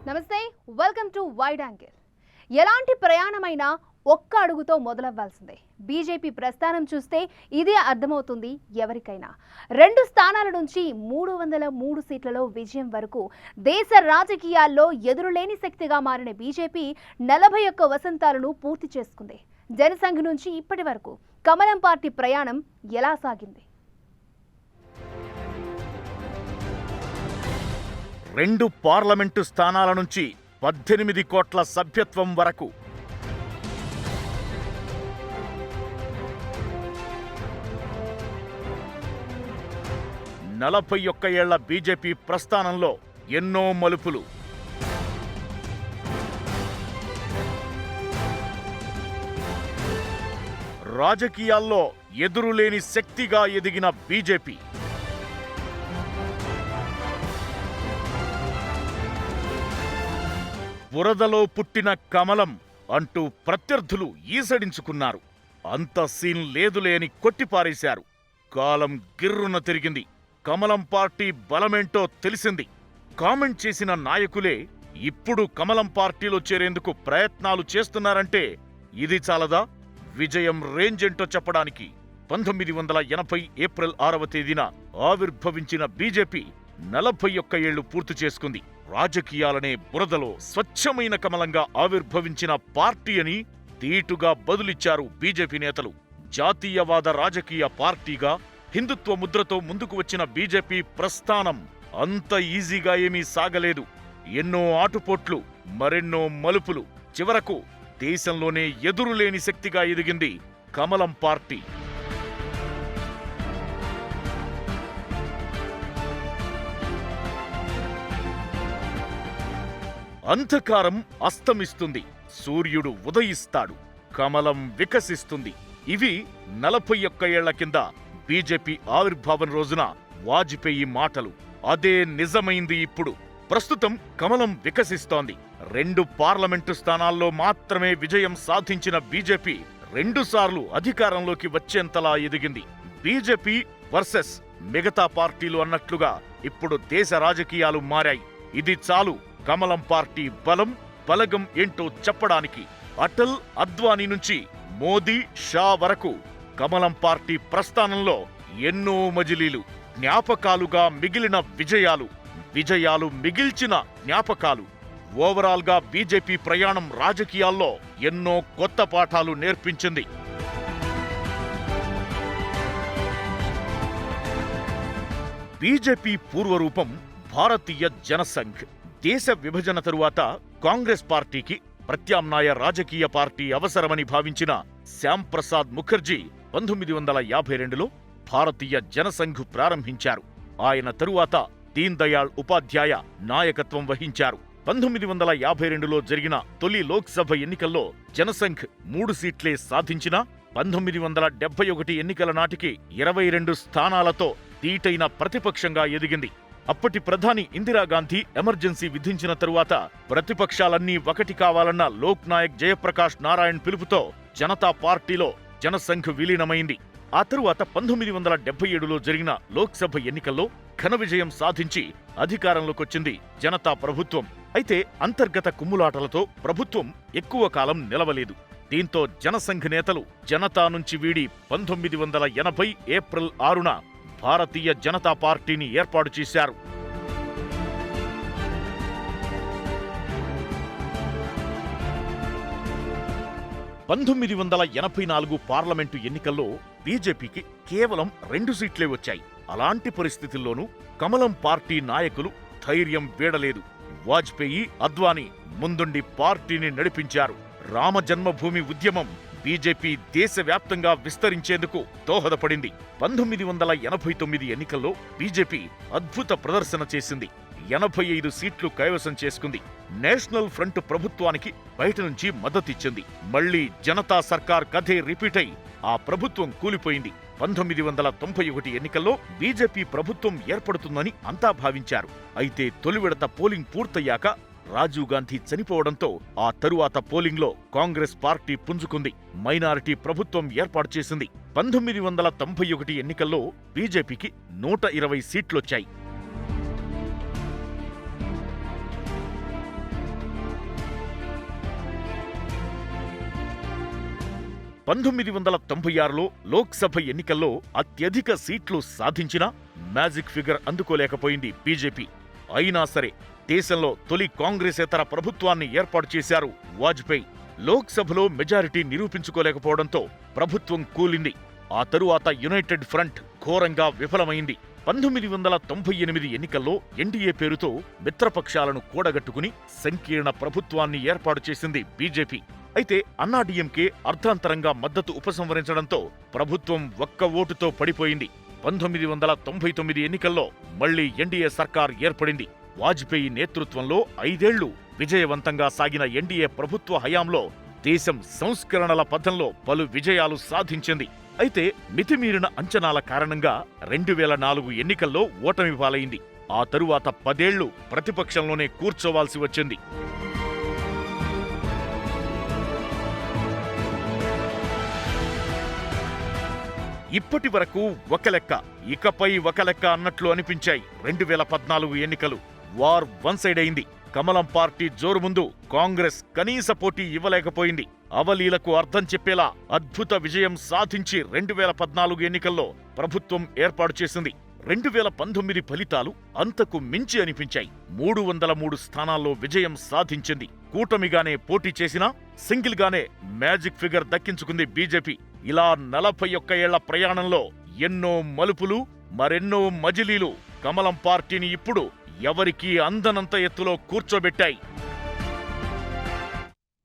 నమస్తే, welcome to wide angle. ఎలాంటి ప్రయాణమైనా ఒక్క అడుగుతో మొదలవ్వాల్సిందే. బీజేపీ ప్రస్థానం చూస్తే ఇదే అర్థమవుతుంది ఎవరికైనా. 2 స్థానాల నుంచి 303 సీట్లలో విజయం వరకు దేశ రాజకీయాల్లో ఎదురులేని శక్తిగా మారిన బీజేపీ 41 వసంతాలను పూర్తి చేసుకుంది. జనసంఘ్ నుంచి ఇప్పటి వరకు కమలం పార్టీ ప్రయాణం ఎలా సాగింది? 2 పార్లమెంటు స్థానాల నుంచి 18 కోట్ల సభ్యత్వం వరకు 41 ఏళ్ల బీజేపీ ప్రస్థానంలో ఎన్నో మలుపులు. రాజకీయాల్లో ఎదురులేని శక్తిగా ఎదిగిన బీజేపీ బురదలో పుట్టిన కమలం అంటూ ప్రత్యర్థులు ఈసడించుకున్నారు. అంత సీన్ లేదులే అని కొట్టిపారేశారు. కాలం గిర్రున తిరిగింది. కమలం పార్టీ బలమేంటో తెలిసింది. కామెంట్ చేసిన నాయకులే ఇప్పుడు కమలం పార్టీలో చేరేందుకు ప్రయత్నాలు చేస్తున్నారంటే ఇది చాలదా? విజయం రేంజెంటో చెప్పడానికి 1980 ఏప్రిల్ 6వ తేదీన ఆవిర్భవించిన బీజేపీ 41 ఏళ్లు పూర్తి చేసుకుంది. రాజకీయాలనే బురదలో స్వచ్ఛమైన కమలంగా ఆవిర్భవించిన పార్టీ అని తీటుగా బదులిచ్చారు బీజేపీ నేతలు. జాతీయవాద రాజకీయ పార్టీగా హిందుత్వ ముద్రతో ముందుకు వచ్చిన బీజేపీ ప్రస్థానం అంత ఈజీగా ఏమీ సాగలేదు. ఎన్నో ఆటుపోట్లు, మరెన్నో మలుపులు. చివరకు దేశంలోనే ఎదురులేని శక్తిగా ఎదిగింది కమలం పార్టీ. అంధకారం అస్తమిస్తుంది, సూర్యుడు ఉదయిస్తాడు, కమలం వికసిస్తుంది. ఇవి 41 ఏళ్ల కింద బీజేపీ ఆవిర్భావం రోజున వాజ్పేయి మాటలు. అదే నిజమైంది ఇప్పుడు. ప్రస్తుతం కమలం వికసిస్తోంది. 2 పార్లమెంటు స్థానాల్లో మాత్రమే విజయం సాధించిన బీజేపీ 2 సార్లు అధికారంలోకి వచ్చేంతలా ఎదిగింది. బీజేపీ వర్సెస్ మిగతా పార్టీలు అన్నట్లుగా ఇప్పుడు దేశ రాజకీయాలు మారాయి. ఇది చాలు కమలం పార్టీ బలగం ఏంటో చెప్పడానికి. అటల్, అద్వానీ నుంచి మోదీ, షా వరకు కమలం పార్టీ ప్రస్థానంలో ఎన్నో మజిలీలు. జ్ఞాపకాలుగా మిగిలిన విజయాలు మిగిల్చిన జ్ఞాపకాలు. ఓవరాల్ గా బీజేపీ ప్రయాణం రాజకీయాల్లో ఎన్నో కొత్త పాఠాలు నేర్పించింది. బీజేపీ పూర్వరూపం భారతీయ జనసంఘ్. దేశ విభజన తరువాత కాంగ్రెస్ పార్టీకి ప్రత్యామ్నాయ రాజకీయ పార్టీ అవసరమని భావించిన శ్యాంప్రసాద్ ముఖర్జీ 1952లో భారతీయ జనసంఘ్ ప్రారంభించారు. ఆయన తరువాత దీన్ దయాళ్ ఉపాధ్యాయ నాయకత్వం వహించారు. 1952లో జరిగిన తొలి లోక్సభ ఎన్నికల్లో జనసంఘ్ 3 సీట్లే సాధించినా 1971 ఎన్నికల నాటికి 22 స్థానాలతో దీటైన ప్రతిపక్షంగా ఎదిగింది. అప్పటి ప్రధాని ఇందిరాగాంధీ ఎమర్జెన్సీ విధించిన తరువాత ప్రతిపక్షాలన్నీ ఒకటి కావాలన్న లోక్ నాయక్ జయప్రకాష్ నారాయణ్ పిలుపుతో జనతా పార్టీలో జనసంఘ్ విలీనమైంది. ఆ తరువాత 1977లో జరిగిన లోక్సభ ఎన్నికల్లో ఘన విజయం సాధించి అధికారంలోకొచ్చింది జనతా ప్రభుత్వం. అయితే అంతర్గత కుమ్ములాటలతో ప్రభుత్వం ఎక్కువ కాలం నిలవలేదు. దీంతో జనసంఘ్ నేతలు జనతా నుంచి వీడి 1980 ఏప్రిల్ 6న భారతీయ జనతా పార్టీని ఏర్పాటు చేశారు. 1984 పార్లమెంటు ఎన్నికల్లో బీజేపీకి కేవలం 2 సీట్లే వచ్చాయి. అలాంటి పరిస్థితుల్లోనూ కమలం పార్టీ నాయకులు ధైర్యం వీడలేదు. వాజ్పేయి, అద్వానీ ముందుండి పార్టీని నడిపించారు. రామ జన్మభూమి ఉద్యమం బీజేపీ దేశవ్యాప్తంగా విస్తరించేందుకు దోహదపడింది. 1989 ఎన్నికల్లో బీజేపీ అద్భుత ప్రదర్శన చేసింది. 85 సీట్లు కైవసం చేసుకుంది. నేషనల్ ఫ్రంట్ ప్రభుత్వానికి బయట నుంచి మద్దతిచ్చింది. మళ్లీ జనతా సర్కార్ కథే రిపీట్ అయి ఆ ప్రభుత్వం కూలిపోయింది. 1991 ఎన్నికల్లో బీజేపీ ప్రభుత్వం ఏర్పడుతుందని అంతా భావించారు. అయితే తొలి విడత పోలింగ్ పూర్తయ్యాక రాజీవ్ గాంధీ చనిపోవడంతో ఆ తరువాత పోలింగ్లో కాంగ్రెస్ పార్టీ పుంజుకుంది. మైనారిటీ ప్రభుత్వం ఏర్పాటు చేసింది. 1991 ఎన్నికల్లో బీజేపీకి 120 సీట్లొచ్చాయి. 1996లో లోక్సభ ఎన్నికల్లో అత్యధిక సీట్లు సాధించినా మ్యాజిక్ ఫిగర్ అందుకోలేకపోయింది బీజేపీ. అయినా సరే దేశంలో తొలి కాంగ్రెసేతర ప్రభుత్వాన్ని ఏర్పాటు చేశారు వాజ్పేయి. లోక్సభలో మెజారిటీ నిరూపించుకోలేకపోవడంతో ప్రభుత్వం కూలింది. ఆ తరువాత యునైటెడ్ ఫ్రంట్ ఘోరంగా విఫలమైంది. 1998 ఎన్నికల్లో ఎన్డీఏ పేరుతో మిత్రపక్షాలను కూడగట్టుకుని సంకీర్ణ ప్రభుత్వాన్ని ఏర్పాటు చేసింది బీజేపీ. అయితే అన్నాడీఎంకే అర్ధాంతరంగా మద్దతు ఉపసంహరించడంతో ప్రభుత్వం ఒక్క ఓటుతో పడిపోయింది. 1999 ఎన్నికల్లో మళ్లీ ఎన్డీఏ సర్కార్ ఏర్పడింది. వాజ్పేయి నేతృత్వంలో 5 ఏళ్లు విజయవంతంగా సాగిన ఎన్డీఏ ప్రభుత్వ హయాంలో దేశం సంస్కరణల పథంలో పలు విజయాలు సాధించింది. అయితే మితిమీరిన అంచనాల కారణంగా 2004 ఎన్నికల్లో ఓటమి పాలైంది. ఆ తరువాత 10 ఏళ్లు ప్రతిపక్షంలోనే కూర్చోవాల్సి వచ్చింది. ఇప్పటి వరకు ఒక లెక్క, ఇకపై ఒక లెక్క అన్నట్లు అనిపించాయి 2014 ఎన్నికలు. వార్ వన్ సైడ్ అయింది. కమలం పార్టీ జోరు ముందు కాంగ్రెస్ కనీస పోటీ ఇవ్వలేకపోయింది. అవలీలకు అర్థం చెప్పేలా అద్భుత విజయం సాధించి 2014 ఎన్నికల్లో ప్రభుత్వం ఏర్పాటు చేసింది. 2019 ఫలితాలు అంతకు మించి అనిపించాయి. 303 స్థానాల్లో విజయం సాధించింది. కూటమిగానే పోటీ చేసినా సింగిల్ గానే మ్యాజిక్ ఫిగర్ దక్కించుకుంది బీజేపీ. ఇలా 41 ఏళ్ల ప్రయాణంలో ఎన్నో మలుపులు, మరెన్నో మజిలీలు కమలం పార్టీని ఇప్పుడు ఎవరికీ అందనంత ఎత్తులో కూర్చోబెట్టాయి.